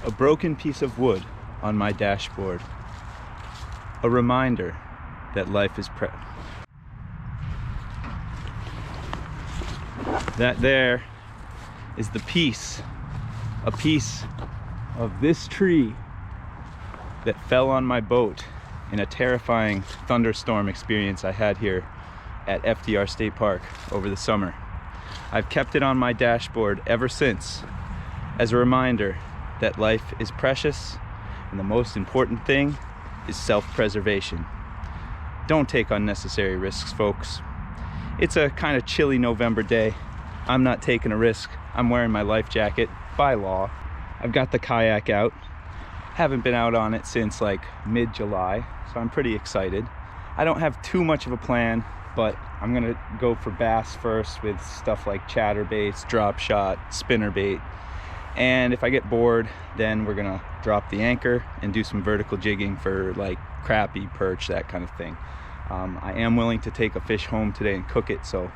A broken piece of wood on my dashboard. A reminder that life is That there is the piece, a piece of this tree that fell on my boat in a terrifying thunderstorm experience I had here at FDR State Park over the summer. I've kept it on my dashboard ever since as a reminder that life is precious and the most important thing is self-preservation. Don't take unnecessary risks, folks. It's a kind of chilly November day. I'm not taking a risk. I'm wearing my life jacket by law. I've got the kayak out. Haven't been out on it since like mid-July, so I'm pretty excited. I don't have too much of a plan, but I'm gonna go for bass first with stuff like chatterbaits, drop shot, spinnerbait. And if I get bored, then we're gonna drop the anchor and do some vertical jigging for like crappie, perch, that kind of thing. I am willing to take a fish home today and cook it, so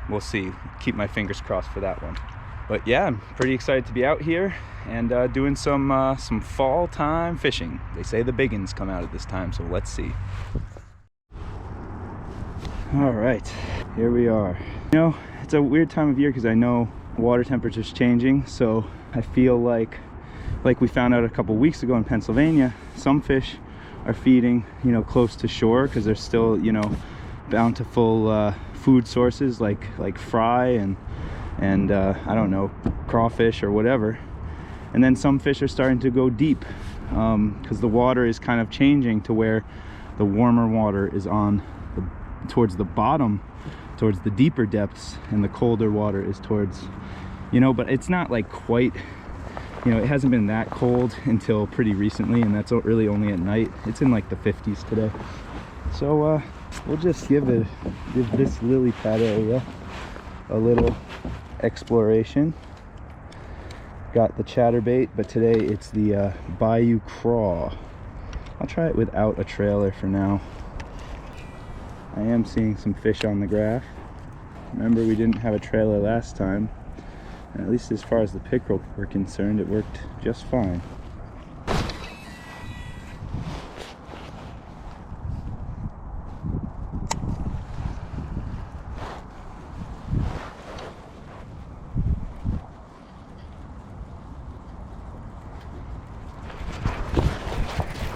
we'll see. Keep my fingers crossed for that one. But yeah, I'm pretty excited to be out here and doing some fall time fishing. They say the big uns come out at this time, so let's see. All right, here we are. You know, it's a weird time of year because I know water temperature's changing, so I feel like we found out a couple weeks ago in Pennsylvania, some fish are feeding, you know, close to shore because there's still, you know, bountiful food sources like fry and I don't know, crawfish or whatever. And then some fish are starting to go deep because the water is kind of changing to where the warmer water is on towards the bottom, towards the deeper depths, and the colder water is towards, you know, but it's not like quite, you know, it hasn't been that cold until pretty recently, and that's really only at night. It's in like the 50s today. So we'll just give this lily pad area a little exploration. Got the chatterbait, but today it's the bayou craw. I'll try it without a trailer for now. I am seeing some fish on the graph. Remember, we didn't have a trailer last time, and at least as far as the pickerel were concerned, it worked just fine.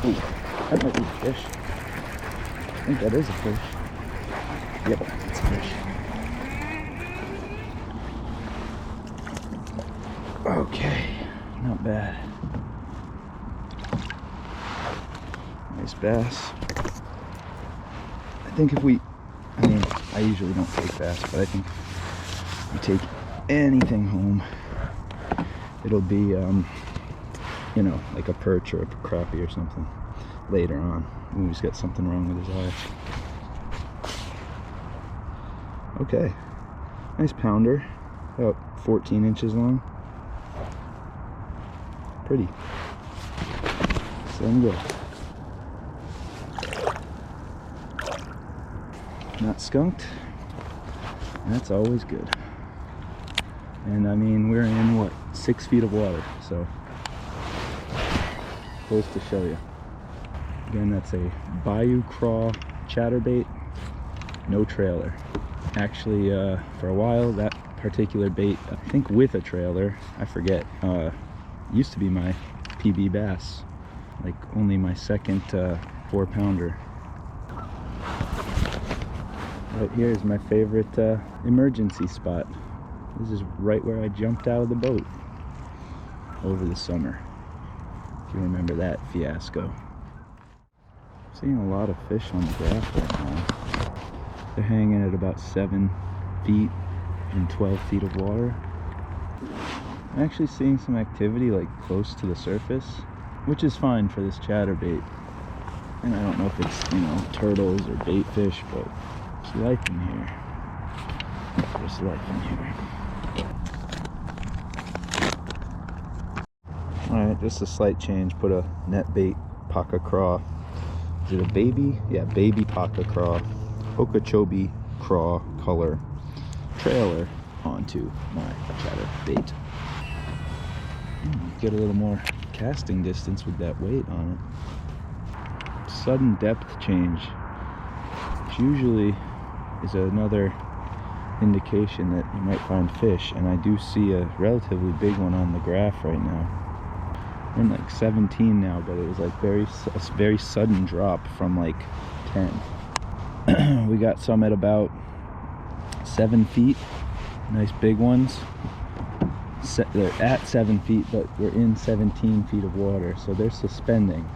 Ooh, that might be a fish. I think that is a fish. Yep, it's a fish. Okay, not bad. Nice bass. I think if I mean, I usually don't take bass, but I think if we take anything home, it'll be, you know, like a perch or a crappie or something later on. When he's got something wrong with his eye. Okay, nice pounder, about 14 inches long. Pretty. Same go. Not skunked. That's always good. And I mean, we're in what, 6 feet of water, so close to show you. Again, that's a bayou craw chatterbait, no trailer. Actually, for a while, that particular bait, I think with a trailer, I forget, used to be my PB bass, like only my second 4-pounder. Right here is my favorite emergency spot. This is right where I jumped out of the boat over the summer, if you remember that fiasco. Seeing a lot of fish on the graph right now. They're hanging at about 7 feet in 12 feet of water. I'm actually seeing some activity like close to the surface, which is fine for this chatterbait. And I don't know if it's, you know, turtles or bait fish, but there's life in here. There's life in here. Alright, just a slight change. Put a net bait Paca craw. Is it a baby? Yeah, baby Paca craw. Okeechobee craw color trailer onto my chatterbait. Get a little more casting distance with that weight on it. Sudden depth change, which usually is another indication that you might find fish, and I do see a relatively big one on the graph right now. We're in like 17 now, but it was like a very sudden drop from like 10. We got some at about 7 feet, nice big ones. They're at 7 feet, but we're in 17 feet of water, so they're suspending.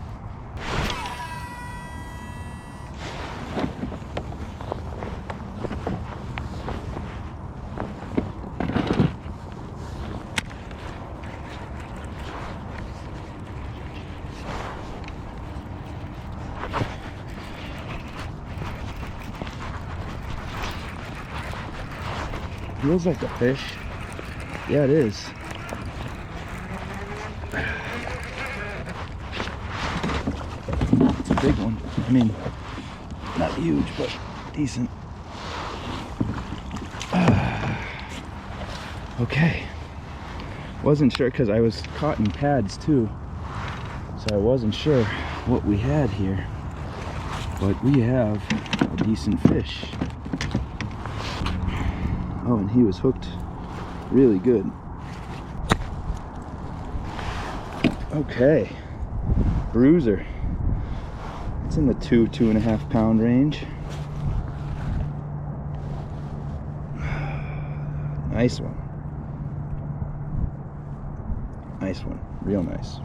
Feels like a fish. Yeah, it is. It's a big one. I mean, not huge, but decent. Okay. Wasn't sure because I was caught in pads too, so I wasn't sure what we had here. But we have a decent fish. Oh, and he was hooked really good. Okay, bruiser. It's in the 2.5 pound range. Nice one. Nice one, real nice.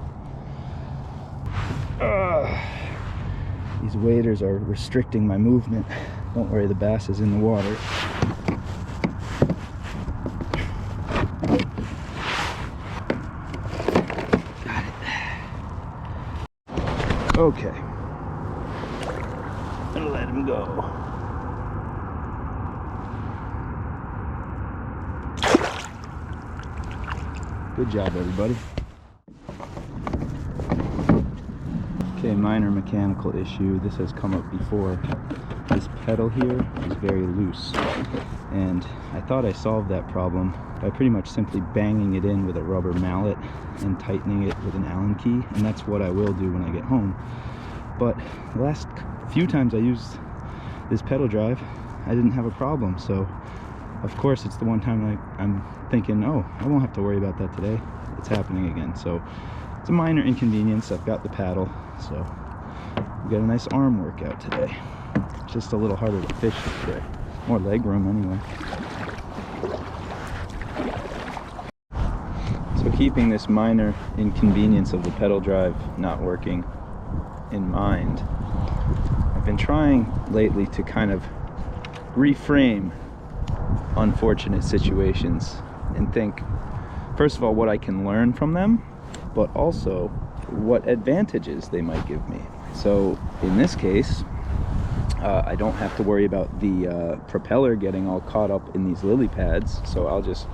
These waders are restricting my movement. Don't worry, the bass is in the water. Okay, I'm gonna let him go. Good job, everybody. Okay, minor mechanical issue. This has come up before. This pedal here is very loose, and I thought I solved that problem by pretty much simply banging it in with a rubber mallet and tightening it with an Allen key, and that's what I will do when I get home. But the last few times I used this pedal drive, I didn't have a problem, so of course it's the one time I'm thinking, oh, I won't have to worry about that today. It's happening again, so it's a minor inconvenience. I've got the paddle, so we got a nice arm workout today. Just a little harder to fish today. More leg room anyway. So keeping this minor inconvenience of the pedal drive not working in mind, I've been trying lately to kind of reframe unfortunate situations and think, first of all, what I can learn from them, but also what advantages they might give me. So in this case, I don't have to worry about the propeller getting all caught up in these lily pads, so I'll just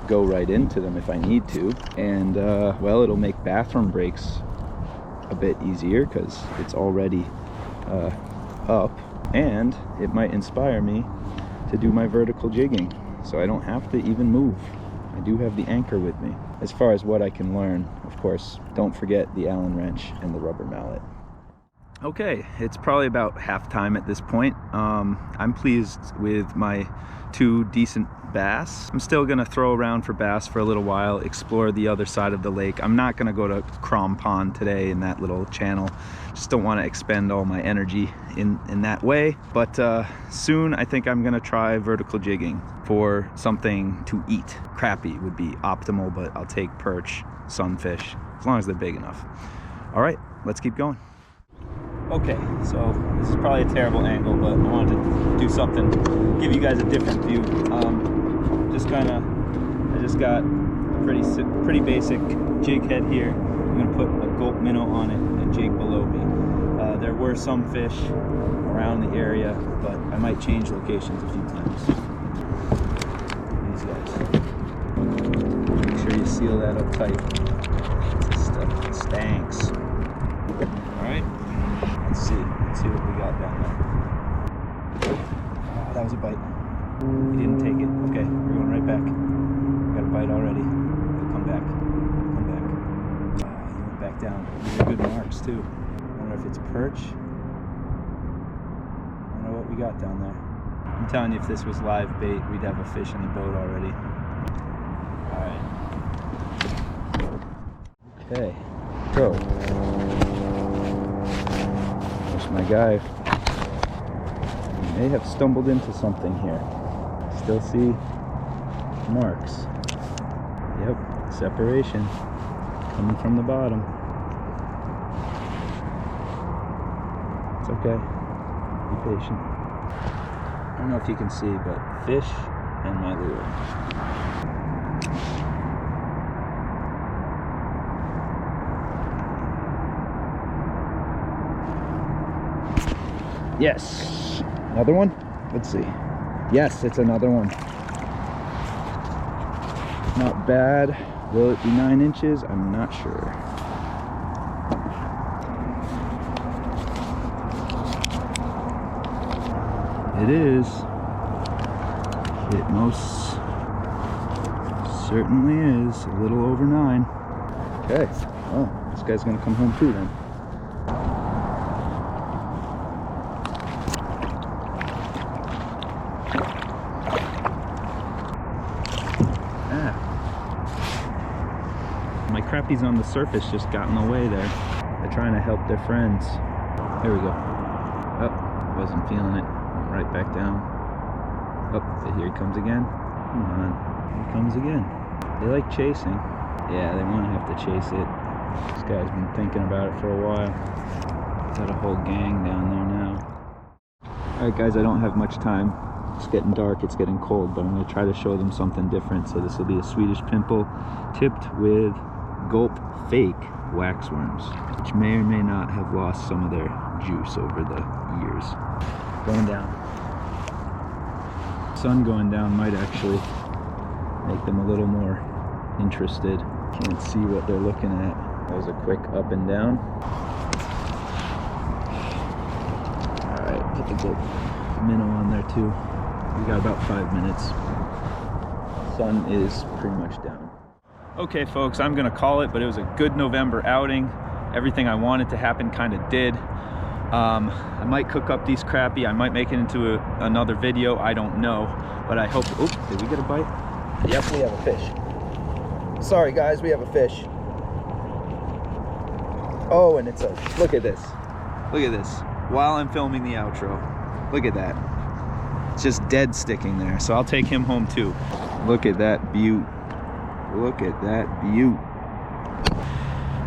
go right into them if I need to. And well, it'll make bathroom breaks a bit easier because it's already up, and it might inspire me to do my vertical jigging, so I don't have to even move. I do have the anchor with me. As far as what I can learn, of course, don't forget the Allen wrench and the rubber mallet. Okay, it's probably about halftime at this point. I'm pleased with my 2 decent bass. I'm still gonna throw around for bass for a little while, explore the other side of the lake. I'm not gonna go to Crom Pond today in that little channel. Just don't wanna expend all my energy in that way. But soon I think I'm gonna try vertical jigging for something to eat. Crappie would be optimal, but I'll take perch, sunfish, as long as they're big enough. All right, let's keep going. Okay, so this is probably a terrible angle, but I wanted to do something, give you guys a different view. I just got a pretty basic jig head here. I'm gonna put a gulp minnow on it and jig below me. There were some fish around the area, but I might change locations a few times. These guys. Make sure you seal that up tight. This stuff stanks. All right. Let's see what we got down there. Oh, that was a bite. He didn't take it. Okay, we're going right back. We got a bite already. He'll come back. He'll come back. Yorktown. These are good marks too. I wonder if it's perch. I wonder what we got down there. I'm telling you, if this was live bait, we'd have a fish in the boat already. Alright. Okay. So, there's my guy. He may have stumbled into something here. Still see marks. Yep, separation coming from the bottom. It's okay. Be patient. I don't know if you can see, but fish and my lure. Yes. Another one? Let's see. Yes, it's another one. Not bad. Will it be 9 inches? I'm not sure. It is. It most certainly is. A little over 9. Okay. Oh, this guy's gonna come home too then. My crappies on the surface just got in the way there. They're trying to help their friends. There we go. Oh, wasn't feeling it. Went right back down. Oh, here he comes again. Come on. Here he comes again. They like chasing. Yeah, they want to have to chase it. This guy's been thinking about it for a while. Got a whole gang down there now. Alright guys, I don't have much time. It's getting dark, it's getting cold, but I'm going to try to show them something different. So this will be a Swedish pimple tipped with Gulp fake waxworms, which may or may not have lost some of their juice over the years. Going down. Sun going down might actually make them a little more interested. Can't see what they're looking at. That was a quick up and down. Alright, put the Gulp minnow on there too. We got about 5 minutes. Sun is pretty much down. Okay folks, I'm gonna call it, but it was a good November outing. Everything I wanted to happen kind of did. I might cook up these crappie. I might make it into another video. I don't know, but I hope. Oops, did we get a bite? Yep, we have a fish. Sorry guys, we have a fish. Oh, and it's a, look at this. Look at this. While I'm filming the outro, look at that. It's just dead sticking there. So I'll take him home too. Look at that beaut. Look at that beaut.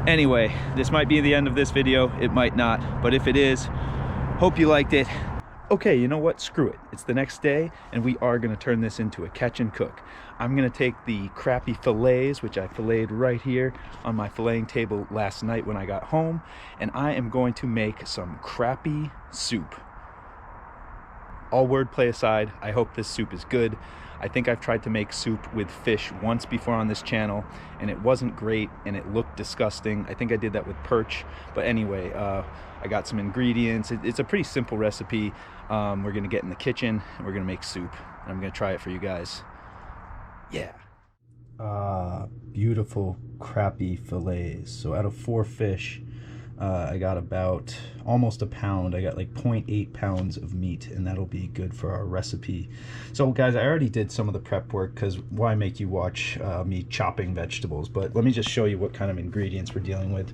Anyway, this might be the end of this video. It might not, but if it is, hope you liked it. Okay, you know what? Screw it. It's the next day, and we are gonna turn this into a catch and cook. I'm gonna take the crappie fillets, which I filleted right here on my filleting table last night when I got home, and I am going to make some crappie soup. All wordplay aside, I hope this soup is good. I think I've tried to make soup with fish once before on this channel, and it wasn't great, and it looked disgusting. I think I did that with perch, but anyway, I got some ingredients. It's a pretty simple recipe. We're gonna get in the kitchen, and we're gonna make soup, and I'm gonna try it for you guys. Yeah. Beautiful crappie fillets. So out of 4 fish, I got about almost a pound. I got like 0.8 pounds of meat, and that'll be good for our recipe. So guys, I already did some of the prep work, because why make you watch me chopping vegetables? But let me just show you what kind of ingredients we're dealing with.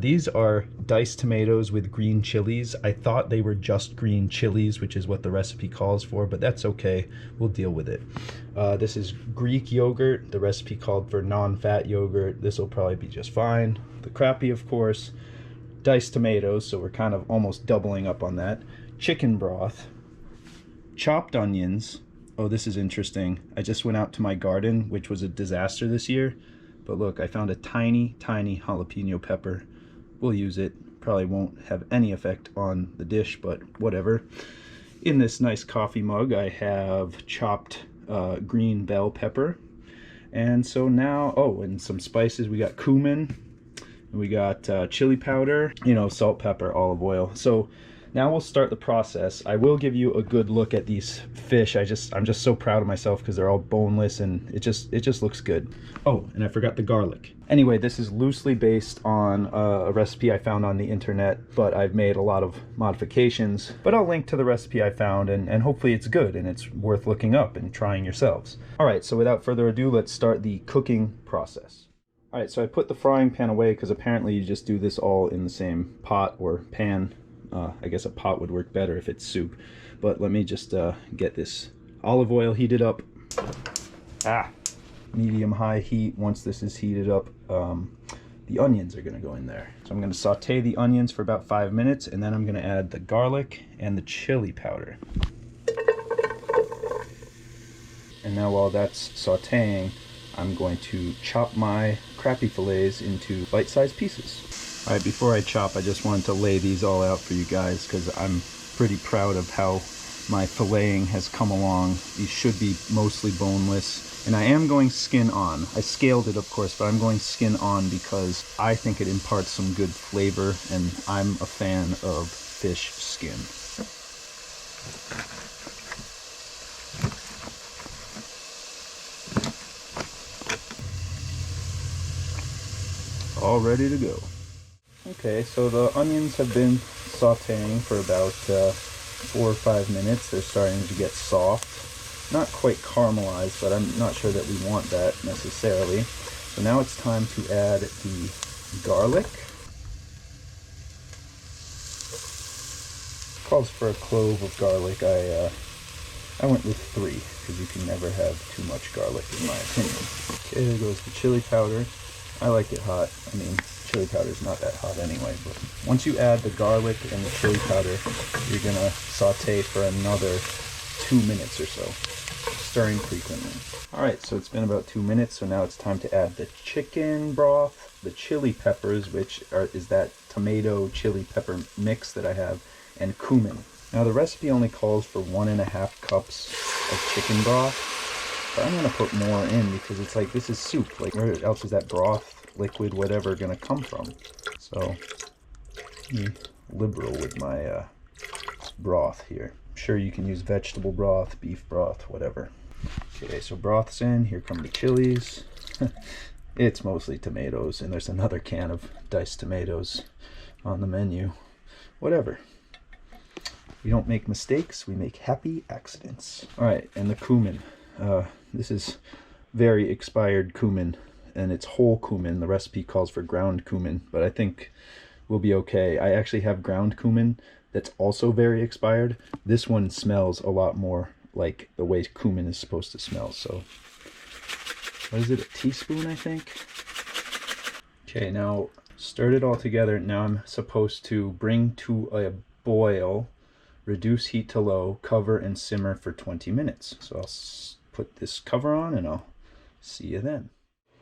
These are diced tomatoes with green chilies. I thought they were just green chilies, which is what the recipe calls for, but that's okay. We'll deal with it. This is Greek yogurt. The recipe called for non-fat yogurt. This will probably be just fine. The crappie, of course. Diced tomatoes, so we're kind of almost doubling up on that. Chicken broth. Chopped onions. Oh, this is interesting. I just went out to my garden, which was a disaster this year. But look, I found a tiny, tiny jalapeno pepper. We'll use it. Probably won't have any effect on the dish, but whatever. In this nice coffee mug, I have chopped green bell pepper. And so now, oh, and some spices. We got cumin. We got chili powder, you know, salt, pepper, olive oil. So now we'll start the process. I will give you a good look at these fish. I'm just so proud of myself because they're all boneless and it just looks good. Oh, and I forgot the garlic. Anyway, this is loosely based on a recipe I found on the internet, but I've made a lot of modifications. But I'll link to the recipe I found, and hopefully it's good and it's worth looking up and trying yourselves. All right, so without further ado, let's start the cooking process. All right, so I put the frying pan away because apparently you just do this all in the same pot or pan. I guess a pot would work better if it's soup. But let me just get this olive oil heated up. Medium-high heat. Once this is heated up, the onions are going to go in there. So I'm going to saute the onions for about 5 minutes, and then I'm going to add the garlic and the chili powder. And now while that's sauteing, I'm going to chop my crappie fillets into bite-sized pieces. All right, before I chop, I just wanted to lay these all out for you guys because I'm pretty proud of how my filleting has come along. These should be mostly boneless, and I am going skin on. I scaled it, of course, but I'm going skin on because I think it imparts some good flavor, and I'm a fan of fish skin. All ready to go. Okay, so the onions have been sauteing for about 4 or 5 minutes. They're starting to get soft. Not quite caramelized, but I'm not sure that we want that necessarily. So now it's time to add the garlic. Calls for a clove of garlic. I went with 3 because you can never have too much garlic in my opinion. Okay, there goes the chili powder. I like it hot. I mean, chili powder is not that hot anyway, but once you add the garlic and the chili powder, you're gonna saute for another 2 minutes or so, stirring frequently. All right, so it's been about 2 minutes, so now it's time to add the chicken broth, the chili peppers, which is that tomato chili pepper mix that I have, and cumin. Now the recipe only calls for 1.5 cups of chicken broth. But I'm gonna put more in because it's like, this is soup. Like, where else is that broth, liquid, whatever, gonna come from? So, be liberal with my broth here. I'm sure you can use vegetable broth, beef broth, whatever. Okay, so broth's in. Here come the chilies. It's mostly tomatoes, and there's another can of diced tomatoes on the menu. Whatever. We don't make mistakes, we make happy accidents. All right, and the cumin. This is very expired cumin, and it's whole cumin. The recipe calls for ground cumin, but I think we'll be okay. I actually have ground cumin that's also very expired. This one smells a lot more like the way cumin is supposed to smell. So, what is it, a teaspoon, I think? Okay, now stirred it all together. Now I'm supposed to bring to a boil, reduce heat to low, cover and simmer for 20 minutes. So I'll put this cover on and I'll see you then.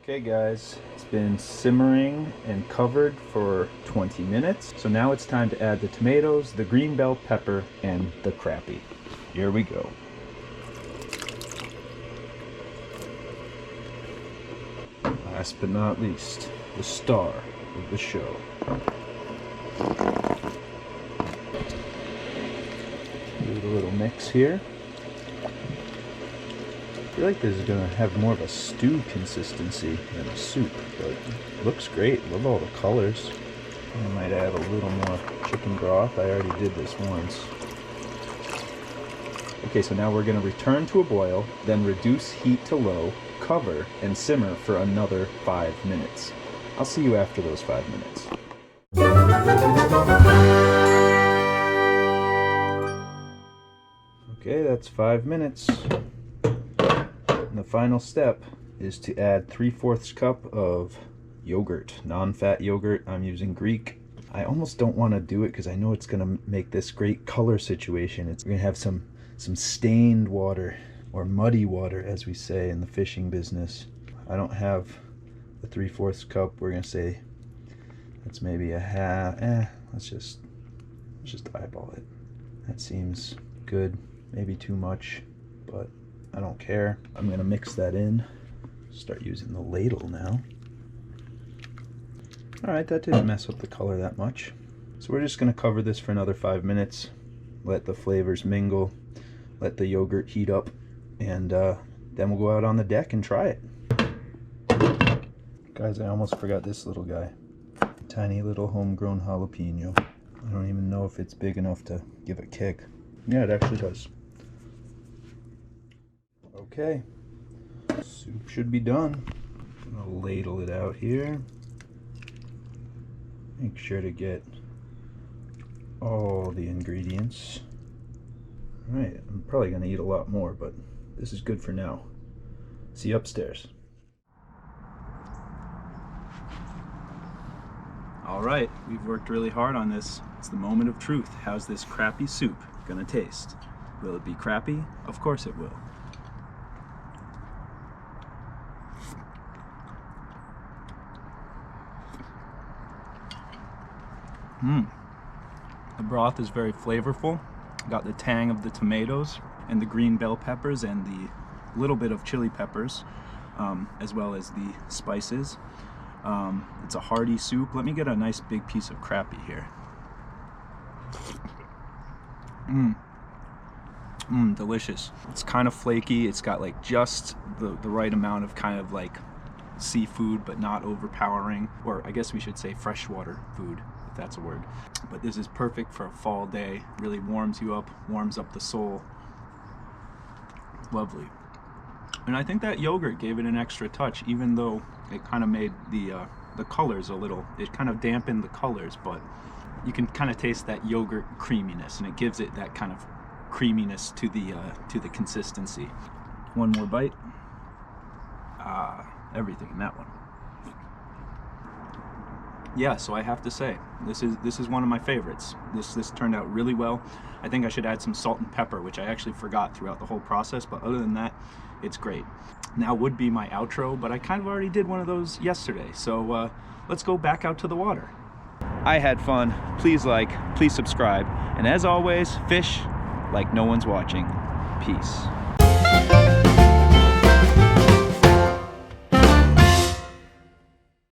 Okay guys, it's been simmering and covered for 20 minutes. So now it's time to add the tomatoes, the green bell pepper, and the crappie. Here we go. Last but not least, the star of the show. Do a little mix here. I feel like this is going to have more of a stew consistency than a soup, but it looks great. Love all the colors. I might add a little more chicken broth. I already did this once. Okay, so now we're going to return to a boil, then reduce heat to low, cover, and simmer for another 5 minutes. I'll see you after those 5 minutes. Okay, that's 5 minutes. And the final step is to add 3/4 cup of yogurt, non-fat yogurt. I'm using Greek. I almost don't want to do it because I know it's going to make this great color situation. It's going to have some stained water, or muddy water as we say in the fishing business. I don't have the 3/4 cup. We're going to say that's maybe a half. Let's just eyeball it. That seems good. Maybe too much, but I don't care. I'm gonna mix that in. Start using the ladle now. All right, that didn't mess up the color that much. So we're just going to cover this for another 5 minutes, let the flavors mingle, let the yogurt heat up, and then we'll go out on the deck and try it. Guys, I almost forgot this little guy. Tiny little homegrown jalapeno. I don't even know if it's big enough to give a kick. Yeah, it actually does. Okay, soup should be done. I'm gonna ladle it out here. Make sure to get all the ingredients. Alright, I'm probably gonna eat a lot more, but this is good for now. See you upstairs. Alright, we've worked really hard on this. It's the moment of truth. How's this crappie soup gonna taste? Will it be crappie? Of course it will. The broth is very flavorful. Got the tang of the tomatoes and the green bell peppers and the little bit of chili peppers, as well as the spices. It's a hearty soup. Let me get a nice big piece of crappie here. Delicious. It's kind of flaky. It's got like just the right amount of kind of like seafood, but not overpowering, or I guess we should say freshwater food, if that's a word. But this is perfect for a fall day. Really warms you up, warms up the soul. Lovely. And I think that yogurt gave it an extra touch, even though it kind of made the colors a little, it kind of dampened the colors, but you can kind of taste that yogurt creaminess, and it gives it that kind of creaminess to the consistency. One more bite. Everything in that one. Yeah, so I have to say, this is one of my favorites. This turned out really well. I think I should add some salt and pepper, which I actually forgot throughout the whole process, but other than that, it's great. Now would be my outro, but I kind of already did one of those yesterday, so let's go back out to the water. I had fun. Please like, please subscribe, and as always, fish like no one's watching. Peace.